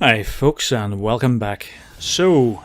Hi folks and welcome back. So,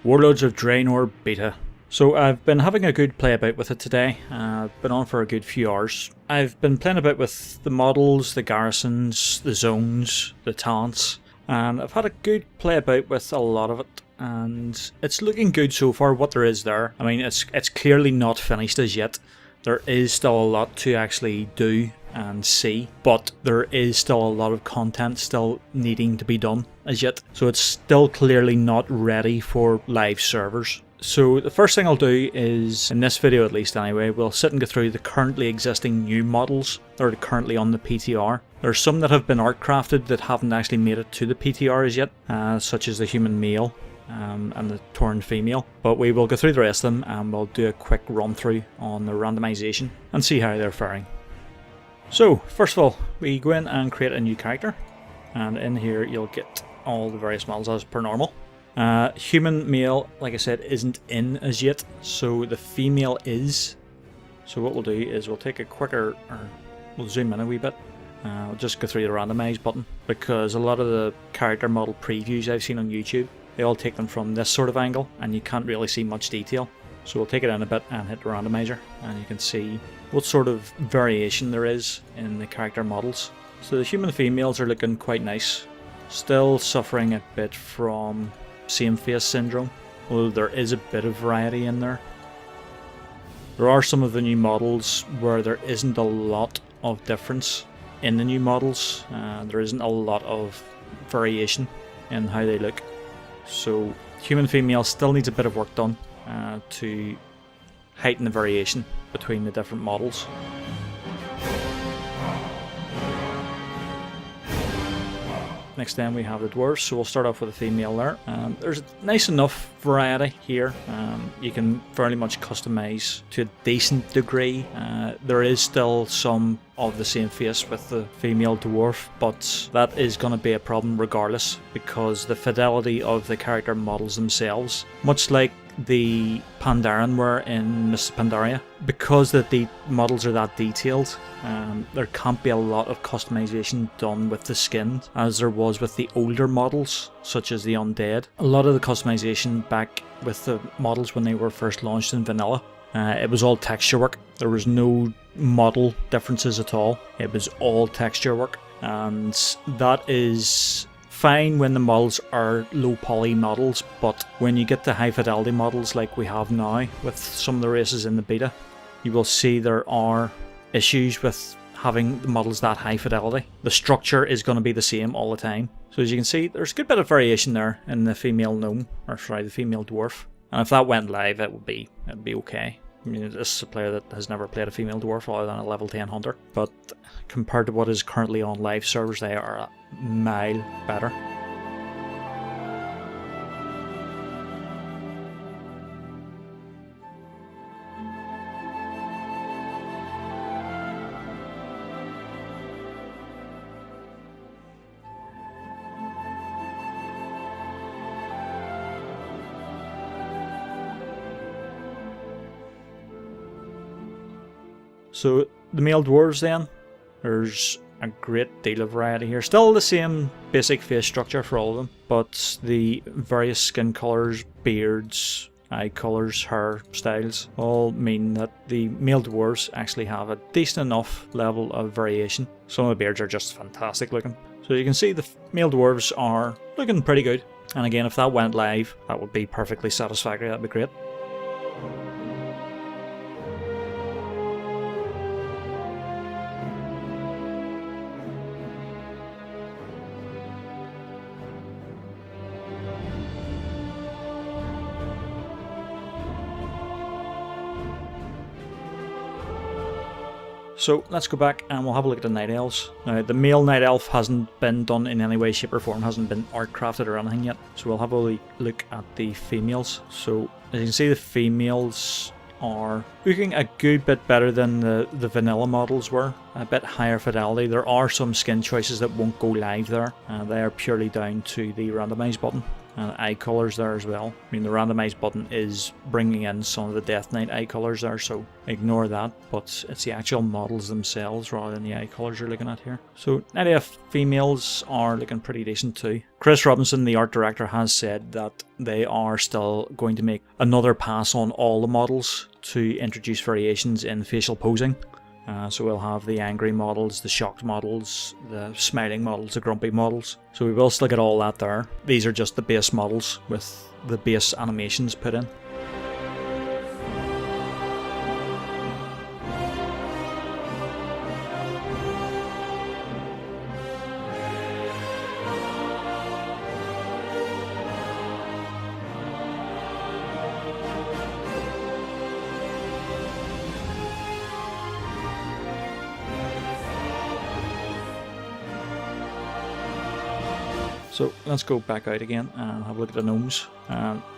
Warlords of Draenei beta. So I've been having a good play about with it today. I've been on for a good few hours. I've been playing about with the models, the garrisons, the zones, the talents, and I've had a good play about with a lot of it, and it's looking good so far what there is there. I mean, it's clearly not finished as yet. There is still a lot to actually do and see, but there is still a lot of content still needing to be done as yet, so it's still clearly not ready for live servers. So the first thing I'll do is, in this video at least anyway, we'll sit and go through the currently existing new models that are currently on the PTR. There's some that have been art crafted that haven't actually made it to the PTR as yet, such as the Human Male and the Tauren Female, but we will go through the rest of them and we'll do a quick run through on the randomization and see how they're faring. So first of all, we go in and create a new character, and in here you'll get all the various models as per normal. Human Male, like I said, isn't in as yet, so the female is. So what we'll do is we'll take a quicker, or we'll zoom in a wee bit. We'll just go through the randomise button, because a lot of the character model previews I've seen on YouTube, they all take them from this sort of angle and you can't really see much detail. So we'll take it in a bit and hit the randomizer, and you can see what sort of variation there is in the character models. So the human females are looking quite nice, still suffering a bit from same face syndrome, although there is a bit of variety in there. There are some of the new models where there isn't a lot of difference in the new models. There isn't a lot of variation in how they look. So human female still needs a bit of work done to heighten the variation between the different models. Next then we have the dwarves, so we'll start off with a female there. There's a nice enough variety here. You can fairly much customize to a decent degree. There is still some of the same face with the female dwarf, but that is going to be a problem regardless, because the fidelity of the character models themselves, much like the Pandaren were in Mists of Pandaria, because the models are that detailed, there can't be a lot of customization done with the skin as there was with the older models such as the Undead. A lot of the customization back with the models when they were first launched in vanilla, it was all texture work. There was no model differences at all. It was all texture work, and that is fine when the models are low poly models, but when you get the high fidelity models like we have now with some of the races in the beta, you will see there are issues with having the models that high fidelity. The structure is going to be the same all the time. So as you can see, there's a good bit of variation there in the female gnome, or sorry, the female dwarf. And if that went live, it'd be okay. I mean, this is a player that has never played a female dwarf other than a level 10 hunter, but compared to what is currently on live servers, they are a mile better. So the male dwarves then, there's a great deal of variety here. Still the same basic face structure for all of them, but the various skin colours, beards, eye colours, hair styles all mean that the male dwarves actually have a decent enough level of variation. Some of the beards are just fantastic looking. So you can see the male dwarves are looking pretty good. And again, if that went live, that would be perfectly satisfactory. That'd be great. So let's go back and we'll have a look at the Night Elves. Now the male Night Elf hasn't been done in any way, shape or form, hasn't been art crafted or anything yet. So we'll have a look at the females. So as you can see, the females are looking a good bit better than the vanilla models were. A bit higher fidelity. There are some skin choices that won't go live there. They are purely down to the randomise button. and eye colours there as well. I mean, the randomise button is bringing in some of the Death Knight eye colours there, so ignore that, but it's the actual models themselves rather than the eye colours you're looking at here. So 90F females are looking pretty decent too. Chris Robinson, the art director, has said that they are still going to make another pass on all the models to introduce variations in facial posing. So we'll have the angry models, the shocked models, the smiling models, the grumpy models. So we will still get all that there. These are just the base models with the base animations put in. So let's go back out again and have a look at the gnomes.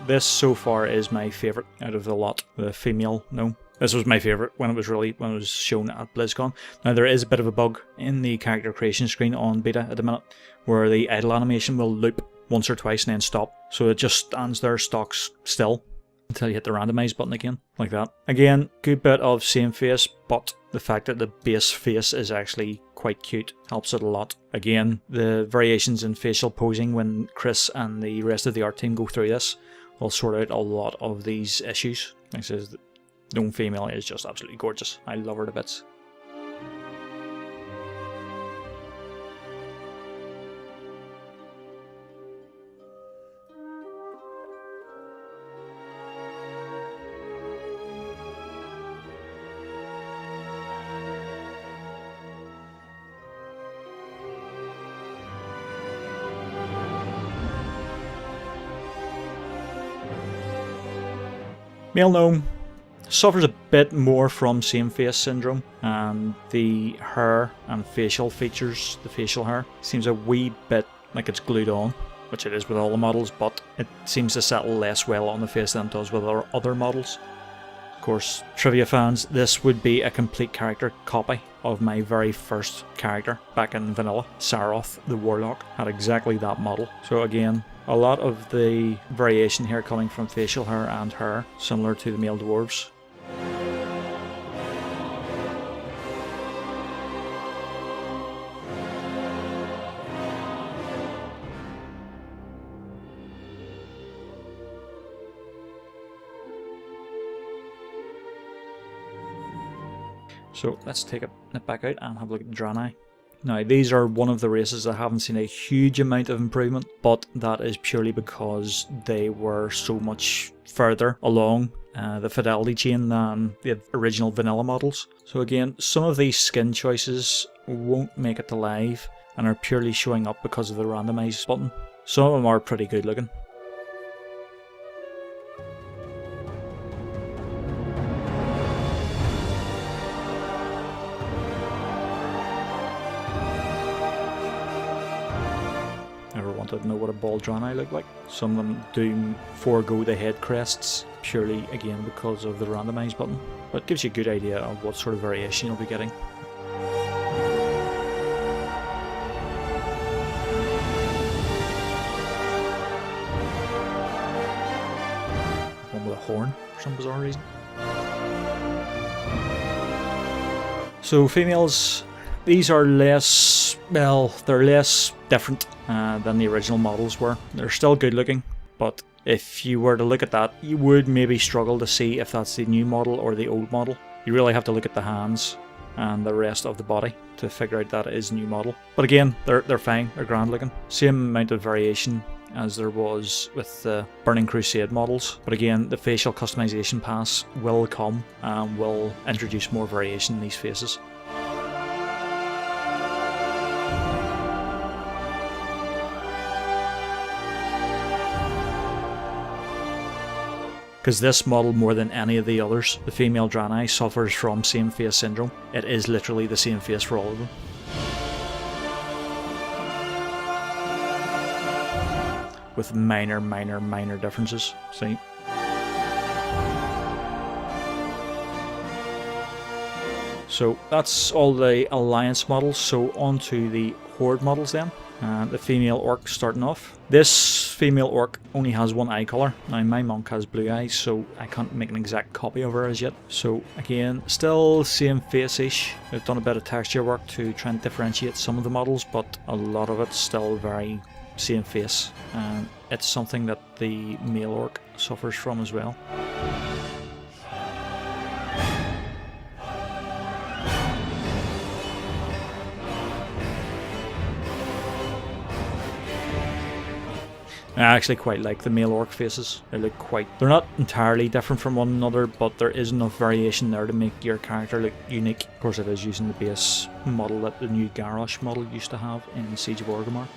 This so far is my favourite out of the lot, the female gnome. This was my favourite when it was shown at BlizzCon. Now there is a bit of a bug in the character creation screen on beta at the minute, where the idle animation will loop once or twice and then stop. So it just stands there stocks still until you hit the randomise button again, like that. Again, good bit of same face, but the fact that the base face is actually quite cute helps it a lot. Again, the variations in facial posing when Chris and the rest of the art team go through this will sort out a lot of these issues. Like I says, the gnome female is just absolutely gorgeous. I love her to bits. Male gnome suffers a bit more from same face syndrome, and the hair and facial features, the facial hair, seems a wee bit like it's glued on, which it is with all the models, but it seems to settle less well on the face than it does with our other models. Of course, trivia fans, this would be a complete character copy of my very first character back in vanilla. Saroth the Warlock had exactly that model. So again, a lot of the variation here coming from facial hair and hair, similar to the male dwarves. So let's take it back out and have a look at Draenei. Now these are one of the races that haven't seen a huge amount of improvement, but that is purely because they were so much further along the fidelity chain than the original vanilla models. So again, some of these skin choices won't make it to live and are purely showing up because of the randomise button. Some of them are pretty good looking. Wanted to know what a bald Draenei looked like. Some of them do forego the head crests purely again because of the randomise button, but it gives you a good idea of what sort of variation you'll be getting. One with a horn for some bizarre reason. So females, these are less, well, they're less different than the original models were. They're still good looking, but if you were to look at that, you would maybe struggle to see if that's the new model or the old model. You really have to look at the hands and the rest of the body to figure out that it is a new model. But again, they're fine, they're grand looking. Same amount of variation as there was with the Burning Crusade models. But again, the facial customization pass will come and will introduce more variation in these faces. Because this model, more than any of the others, the female Draenei, suffers from same face syndrome. It is literally the same face for all of them. With minor differences. See? So that's all the Alliance models, so on to the Horde models then. The female orc starting off. This female orc only has one eye colour. Now my monk has blue eyes, so I can't make an exact copy of her as yet. So again, still same face-ish. I've done a bit of texture work to try and differentiate some of the models, but a lot of it's still very same face. And it's something that the male orc suffers from as well. I actually quite like the male orc faces. They're not entirely different from one another, but there is enough variation there to make your character look unique. Of course it is using the base model that the new Garrosh model used to have in Siege of Orgrimmar.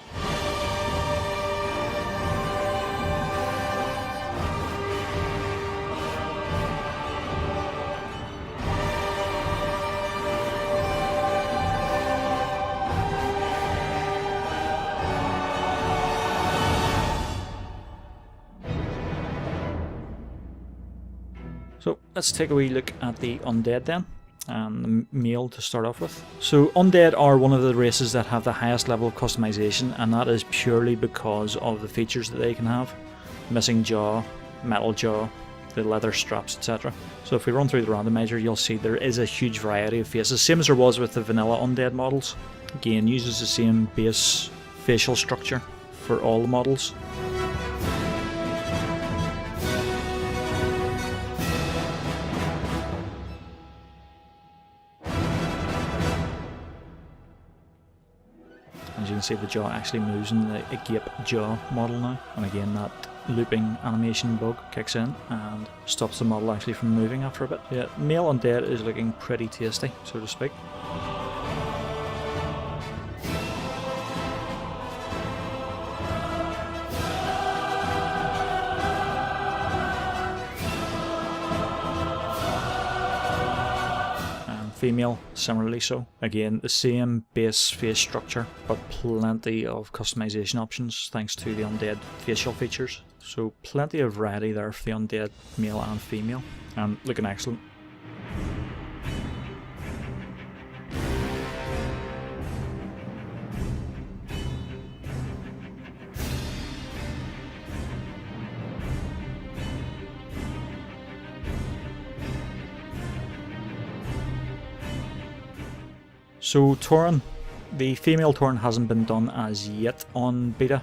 So let's take a wee look at the Undead then, and the male to start off with. So Undead are one of the races that have the highest level of customization, and that is purely because of the features that they can have. Missing jaw, metal jaw, the leather straps, etc. So if we run through the randomizer, you'll see there is a huge variety of faces, same as there was with the vanilla Undead models. Again, uses the same base facial structure for all the models. As you can see, the jaw actually moves in the gape jaw model now, and again that looping animation bug kicks in and stops the model actually from moving after a bit. Yeah, male Undead is looking pretty tasty, so to speak. Female, similarly so. Again, the same base face structure, but plenty of customization options thanks to the Undead facial features. So plenty of variety there for the Undead male and female, and looking excellent. So Tauren, the female Tauren hasn't been done as yet on beta,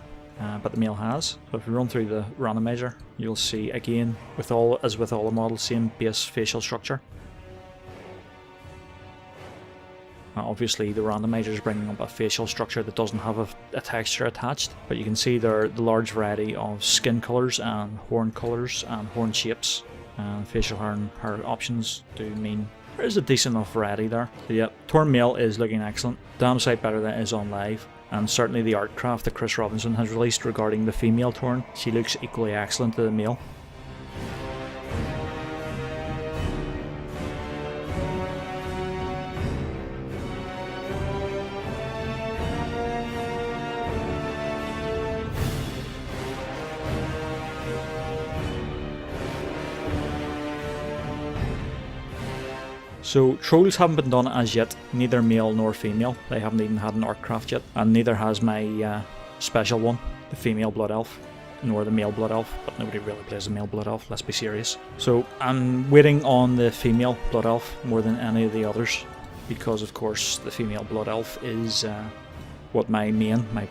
but the male has. So if we run through the randomizer, you'll see again, as with all the models, same base facial structure. Obviously the randomizer is bringing up a facial structure that doesn't have a texture attached, but you can see there the large variety of skin colours and horn colours and horn shapes. Facial hair and hair options do mean there is a decent enough variety there. So yeah, Tauren Male is looking excellent. Damn sight better than it is on live. And certainly the art craft that Chris Robinson has released regarding the female Tauren, she looks equally excellent to the male. So trolls haven't been done as yet, neither male nor female. They haven't even had an art craft yet, and neither has my special one, the female blood elf, nor the male blood elf, but nobody really plays the male blood elf, let's be serious. So I'm waiting on the female blood elf more than any of the others, because of course the female blood elf is what my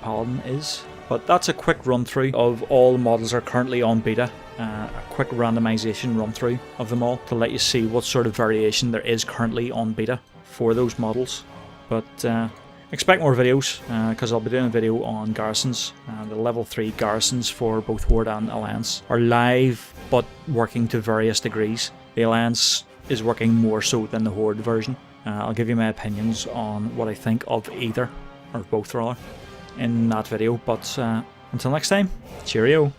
paladin is. But that's a quick run through of all the models that are currently on beta. A quick randomization run through of them all to let you see what sort of variation there is currently on beta for those models. But expect more videos, because I'll be doing a video on garrisons. The level 3 garrisons for both Horde and Alliance are live but working to various degrees. The Alliance is working more so than the Horde version. I'll give you my opinions on what I think of either, or both rather, in that video. But until next time, cheerio!